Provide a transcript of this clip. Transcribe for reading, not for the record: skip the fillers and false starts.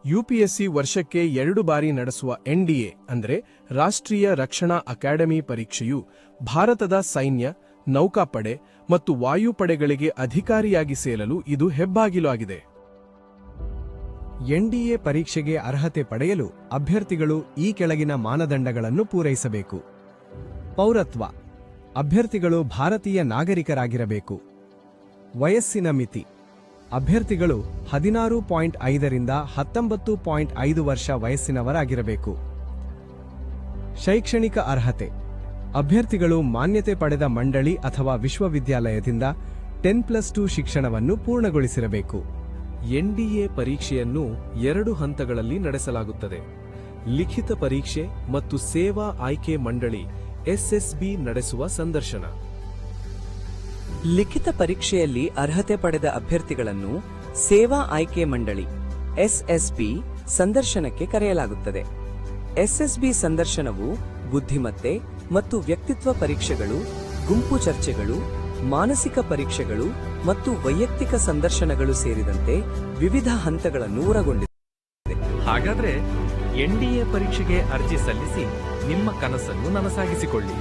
UPSC ವರ್ಷಕ್ಕೆ 2 ಬಾರಿ ನಡೆಸುವ ಎನ್ಡಿಎ ಅಂದರೆ ರಾಷ್ಟ್ರೀಯ ರಕ್ಷಣಾ ಅಕಾಡೆಮಿ ಪರೀಕ್ಷೆಯು ಭಾರತದ ಸೈನ್ಯ, ನೌಕಾಪಡೆ ಮತ್ತು ವಾಯುಪಡೆಗಳಿಗೆ ಅಧಿಕಾರಿಯಾಗಿ ಸೇರಲು ಇದು ಹೆಬ್ಬಾಗಿಲು ಆಗಿದೆ. ಎನ್ಡಿಎ ಪರೀಕ್ಷೆಗೆ ಅರ್ಹತೆ ಪಡೆಯಲು ಅಭ್ಯರ್ಥಿಗಳು ಈ ಕೆಳಗಿನ ಮಾನದಂಡಗಳನ್ನು ಪೂರೈಸಬೇಕು. ಪೌರತ್ವ: ಅಭ್ಯರ್ಥಿಗಳು ಭಾರತೀಯ ನಾಗರಿಕರಾಗಿರಬೇಕು. ವಯಸ್ಸಿನ ಮಿತಿ: ಅಭ್ಯರ್ಥಿಗಳು 16.5 ರಿಂದ 19.5 ವರ್ಷ ವಯಸ್ಸಿನವರಾಗಿರಬೇಕು. ಶೈಕ್ಷಣಿಕ ಅರ್ಹತೆ: ಅಭ್ಯರ್ಥಿಗಳು ಮಾನ್ಯತೆ ಪಡೆದ ಮಂಡಳಿ ಅಥವಾ ವಿಶ್ವವಿದ್ಯಾಲಯದಿಂದ 10+2 ಶಿಕ್ಷಣವನ್ನು ಪೂರ್ಣಗೊಳಿಸಿರಬೇಕು. ಎನ್ಡಿಎ ಪರೀಕ್ಷೆಯನ್ನು 2 ಹಂತಗಳಲ್ಲಿ ನಡೆಸಲಾಗುತ್ತದೆ. ಲಿಖಿತ ಪರೀಕ್ಷೆ ಮತ್ತು ಸೇವಾ ಆಯ್ಕೆ ಮಂಡಳಿ ಎಸ್ಎಸ್ಬಿ ನಡೆಸುವ ಸಂದರ್ಶನ. ಲಿಖಿತ ಪರೀಕ್ಷೆಯಲ್ಲಿ ಅರ್ಹತೆ ಪಡೆದ ಅಭ್ಯರ್ಥಿಗಳನ್ನು ಸೇವಾ ಆಯ್ಕೆ ಮಂಡಳಿ ಎಸ್ಎಸ್ಬಿ ಸಂದರ್ಶನಕ್ಕೆ ಕರೆಯಲಾಗುತ್ತದೆ. ಎಸ್ಎಸ್ಬಿ ಸಂದರ್ಶನವು ಬುದ್ಧಿಮತ್ತೆ ಮತ್ತು ವ್ಯಕ್ತಿತ್ವ ಪರೀಕ್ಷೆಗಳು, ಗುಂಪು ಚರ್ಚೆಗಳು, ಮಾನಸಿಕ ಪರೀಕ್ಷೆಗಳು ಮತ್ತು ವೈಯಕ್ತಿಕ ಸಂದರ್ಶನಗಳು ಸೇರಿದಂತೆ ವಿವಿಧ ಹಂತಗಳನ್ನು ಒಳಗೊಂಡಿದೆ. ಹಾಗಾದ್ರೆ ಎನ್ಡಿಎ ಪರೀಕ್ಷೆಗೆ ಅರ್ಜಿ ಸಲ್ಲಿಸಿ ನಿಮ್ಮ ಕನಸನ್ನು ನನಸಾಗಿಸಿಕೊಳ್ಳಿ.